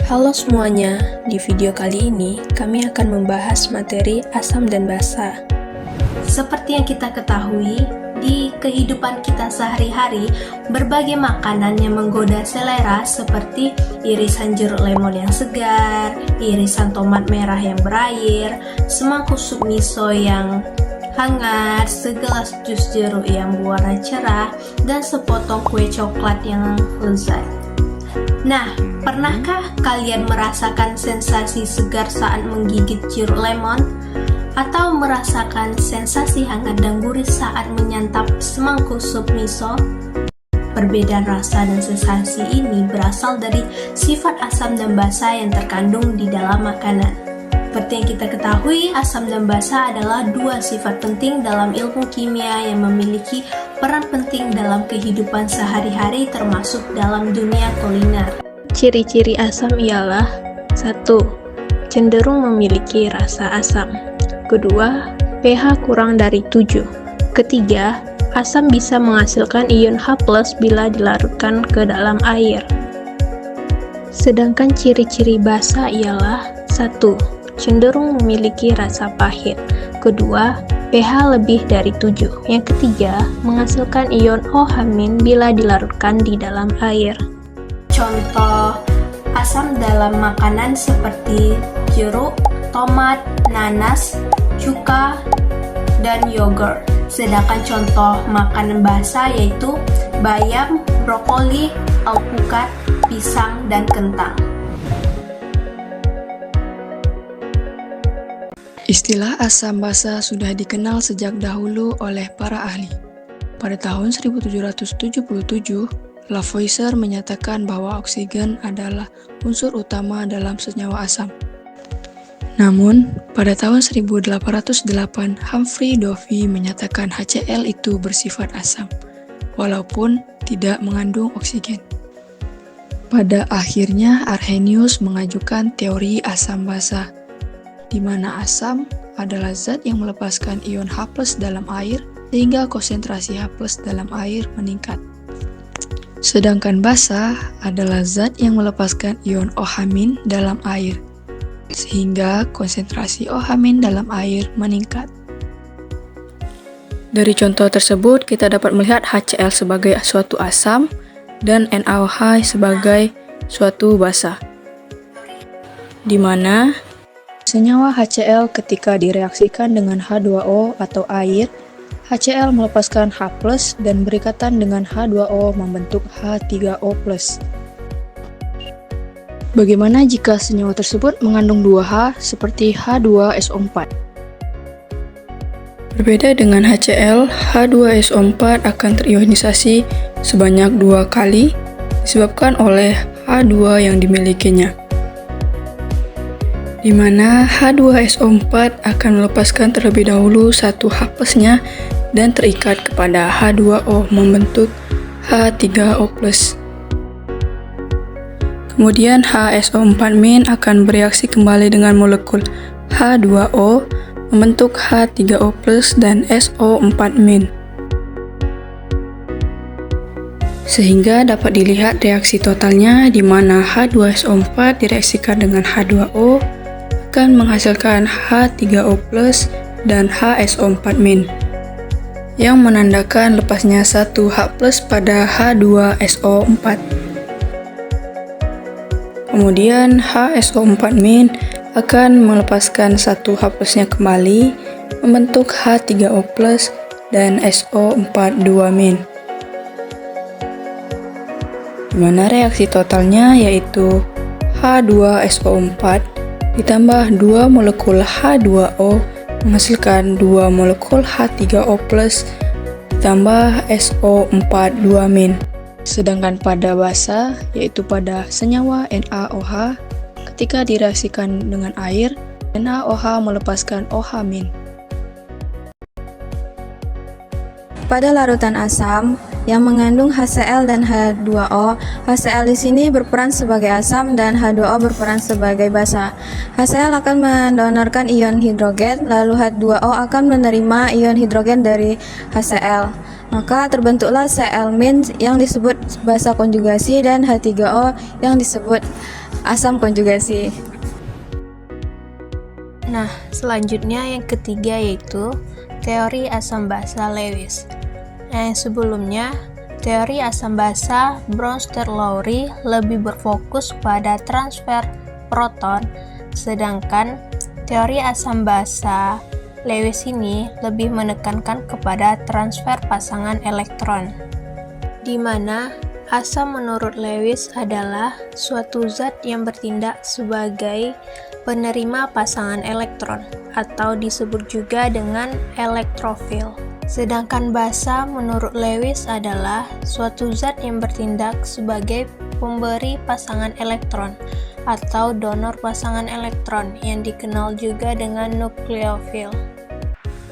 Halo semuanya, di video kali ini kami akan membahas materi asam dan basa. Seperti yang kita ketahui, di kehidupan kita sehari-hari, berbagai makanan yang menggoda selera seperti irisan jeruk lemon yang segar, irisan tomat merah yang berair, semangkuk sup miso yang hangat, segelas jus jeruk yang berwarna cerah, dan sepotong kue coklat yang lezat. Nah, pernahkah kalian merasakan sensasi segar saat menggigit jeruk lemon? Atau merasakan sensasi hangat dan gurih saat menyantap semangkuk sup miso? Perbedaan rasa dan sensasi ini berasal dari sifat asam dan basa yang terkandung di dalam makanan. Seperti yang kita ketahui, asam dan basa adalah dua sifat penting dalam ilmu kimia yang memiliki peran penting dalam kehidupan sehari-hari termasuk dalam dunia kuliner. Ciri-ciri asam ialah 1. Cenderung memiliki rasa asam. Kedua, pH kurang dari 7. Ketiga, asam bisa menghasilkan ion H+ bila dilarutkan ke dalam air. Sedangkan ciri-ciri basa ialah 1. Cenderung memiliki rasa pahit. Kedua, pH lebih dari 7. Yang ketiga, menghasilkan ion OH- bila dilarutkan di dalam air. Contoh asam dalam makanan seperti jeruk, tomat, nanas, cuka, dan yogurt. Sedangkan contoh makanan basa yaitu bayam, brokoli, alpukat, pisang, dan kentang. Istilah asam basa sudah dikenal sejak dahulu oleh para ahli. Pada tahun 1777, Lavoisier menyatakan bahwa oksigen adalah unsur utama dalam senyawa asam. Namun, pada tahun 1808, Humphrey Davy menyatakan HCl itu bersifat asam, walaupun tidak mengandung oksigen. Pada akhirnya, Arrhenius mengajukan teori asam basa, di mana asam adalah zat yang melepaskan ion H+ dalam air sehingga konsentrasi H+ dalam air meningkat. Sedangkan basa adalah zat yang melepaskan ion OH- dalam air sehingga konsentrasi OH- dalam air meningkat. Dari contoh tersebut, kita dapat melihat HCl sebagai suatu asam dan NaOH sebagai suatu basa, di mana senyawa HCl ketika direaksikan dengan H2O atau air, HCl melepaskan H+ dan berikatan dengan H2O membentuk H3O+. Bagaimana jika senyawa tersebut mengandung 2H seperti H2SO4? Berbeda dengan HCl, H2SO4 akan terionisasi sebanyak 2 kali disebabkan oleh H2 yang dimilikinya, di mana H2SO4 akan melepaskan terlebih dahulu satu H+-nya dan terikat kepada H2O membentuk H3O+. Kemudian HSO4- akan bereaksi kembali dengan molekul H2O membentuk H3O+ dan SO4-. Sehingga dapat dilihat reaksi totalnya di mana H2SO4 direaksikan dengan H2O akan menghasilkan H3O+ dan HSO4- yang menandakan lepasnya satu H+ pada H2SO4. Kemudian HSO4- akan melepaskan satu H+-nya kembali membentuk H3O+ dan SO42-, di mana reaksi totalnya yaitu H2SO4 ditambah 2 molekul H2O menghasilkan 2 molekul H3O+, ditambah SO42-. Sedangkan pada basa, yaitu pada senyawa NaOH, ketika direaksikan dengan air, NaOH melepaskan OH-. Pada larutan asam yang mengandung HCl dan H2O, HCl di sini berperan sebagai asam dan H2O berperan sebagai basa. HCl akan mendonorkan ion hidrogen, lalu H2O akan menerima ion hidrogen dari HCl. Maka terbentuklah Cl- yang disebut basa konjugasi dan H3O yang disebut asam konjugasi. Nah, selanjutnya yang ketiga yaitu teori asam basa Lewis. Nah, yang sebelumnya, teori asam basa Bronsted-Lowry lebih berfokus pada transfer proton, sedangkan teori asam basa Lewis ini lebih menekankan kepada transfer pasangan elektron, di mana asam menurut Lewis adalah suatu zat yang bertindak sebagai penerima pasangan elektron, atau disebut juga dengan elektrofil. Sedangkan basa menurut Lewis adalah suatu zat yang bertindak sebagai pemberi pasangan elektron, atau donor pasangan elektron yang dikenal juga dengan nukleofil.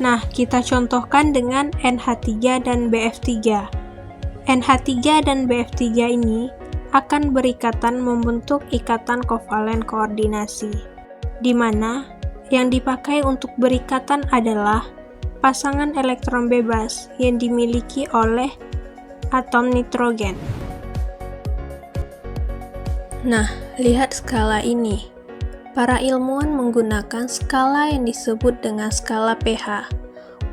Nah, kita contohkan dengan NH3 dan BF3. NH3 dan BF3 ini akan berikatan membentuk ikatan kovalen koordinasi, di mana yang dipakai untuk berikatan adalah pasangan elektron bebas yang dimiliki oleh atom nitrogen. Nah, lihat skala ini. Para ilmuwan menggunakan skala yang disebut dengan skala pH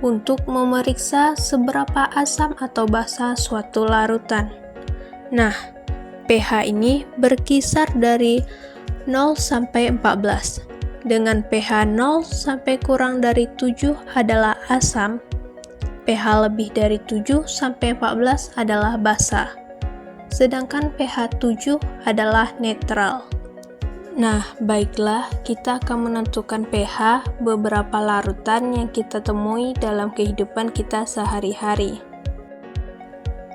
untuk memeriksa seberapa asam atau basa suatu larutan. Nah, pH ini berkisar dari 0 sampai 14. Dengan pH 0 sampai kurang dari 7 adalah asam, pH lebih dari 7 sampai 14 adalah basa. Sedangkan pH 7 adalah netral. Nah, baiklah, kita akan menentukan pH beberapa larutan yang kita temui dalam kehidupan kita sehari-hari.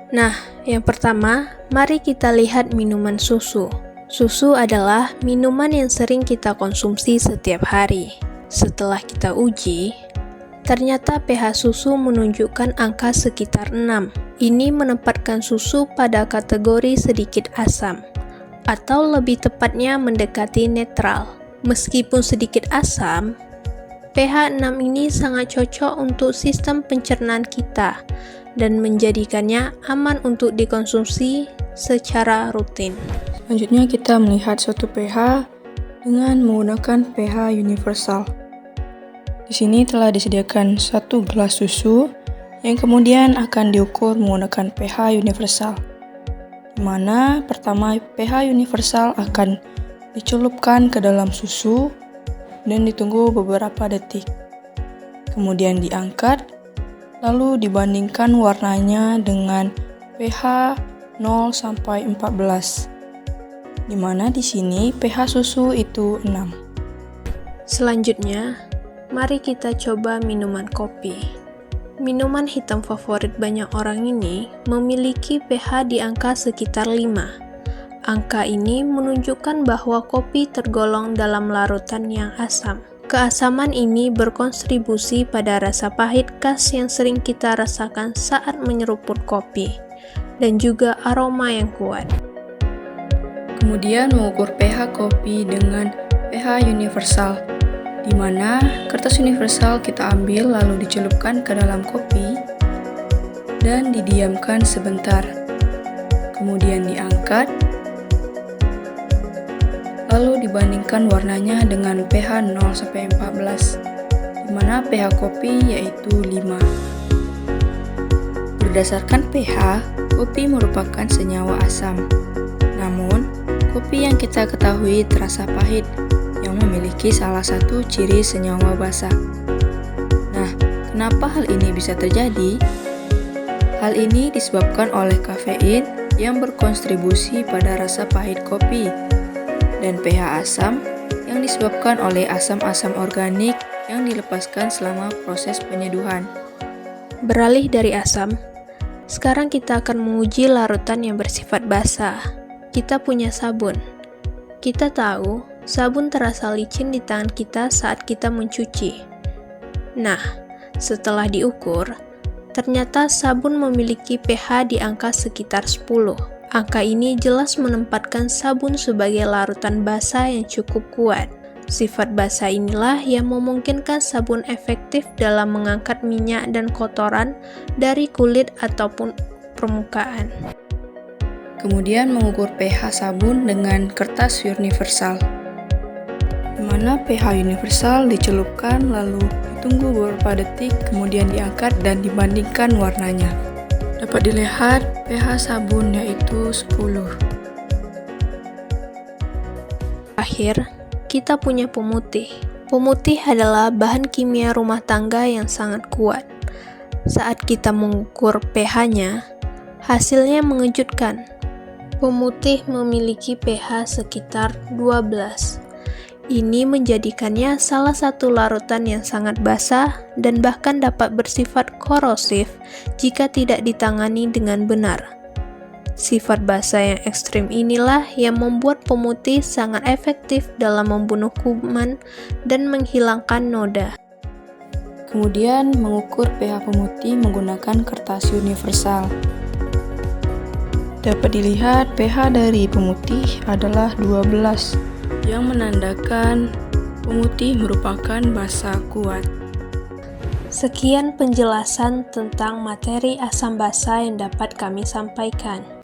Nah, yang pertama, mari kita lihat minuman susu. Susu adalah minuman yang sering kita konsumsi setiap hari. Setelah kita uji, ternyata pH susu menunjukkan angka sekitar 6. Ini menempatkan susu pada kategori sedikit asam, atau lebih tepatnya mendekati netral. Meskipun sedikit asam, pH 6 ini sangat cocok untuk sistem pencernaan kita dan menjadikannya aman untuk dikonsumsi secara rutin. Selanjutnya kita melihat suatu pH dengan menggunakan pH universal. Di sini telah disediakan satu gelas susu yang kemudian akan diukur menggunakan pH universal. Di mana pertama pH universal akan dicelupkan ke dalam susu dan ditunggu beberapa detik. Kemudian diangkat, lalu dibandingkan warnanya dengan pH 0 sampai 14. Di mana di sini pH susu itu 6. Selanjutnya, mari kita coba minuman kopi. Minuman hitam favorit banyak orang ini memiliki pH di angka sekitar 5. Angka ini menunjukkan bahwa kopi tergolong dalam larutan yang asam. Keasaman ini berkontribusi pada rasa pahit khas yang sering kita rasakan saat menyeruput kopi, dan juga aroma yang kuat. Kemudian mengukur pH kopi dengan pH universal, di mana kertas universal kita ambil lalu dicelupkan ke dalam kopi dan didiamkan sebentar. Kemudian diangkat, lalu dibandingkan warnanya dengan pH 0 sampai 14, di mana pH kopi yaitu 5. Berdasarkan pH, kopi merupakan senyawa asam. Namun, kopi yang kita ketahui terasa pahit, yang memiliki salah satu ciri senyawa basa. Nah, kenapa hal ini bisa terjadi? Hal ini disebabkan oleh kafein yang berkontribusi pada rasa pahit kopi, dan pH asam yang disebabkan oleh asam-asam organik yang dilepaskan selama proses penyeduhan. Beralih dari asam, sekarang kita akan menguji larutan yang bersifat basa. Kita punya sabun. Kita tahu sabun terasa licin di tangan kita saat kita mencuci. Nah, setelah diukur, ternyata sabun memiliki pH di angka sekitar 10. Angka ini jelas menempatkan sabun sebagai larutan basa yang cukup kuat. Sifat basa inilah yang memungkinkan sabun efektif dalam mengangkat minyak dan kotoran dari kulit ataupun permukaan. Kemudian mengukur pH sabun dengan kertas universal, di mana pH universal dicelupkan lalu ditunggu beberapa detik, kemudian diangkat dan dibandingkan warnanya. Dapat dilihat pH sabun yaitu 10. Akhir, kita punya pemutih. Pemutih adalah bahan kimia rumah tangga yang sangat kuat. Saat kita mengukur pH-nya, hasilnya mengejutkan. Pemutih memiliki pH sekitar 12. Ini menjadikannya salah satu larutan yang sangat basah dan bahkan dapat bersifat korosif jika tidak ditangani dengan benar. Sifat basah yang ekstrim inilah yang membuat pemutih sangat efektif dalam membunuh kuman dan menghilangkan noda. Kemudian mengukur pH pemutih menggunakan kertas universal. Dapat dilihat pH dari pemutih adalah 12, yang menandakan pemutih merupakan basa kuat. Sekian penjelasan tentang materi asam basa yang dapat kami sampaikan.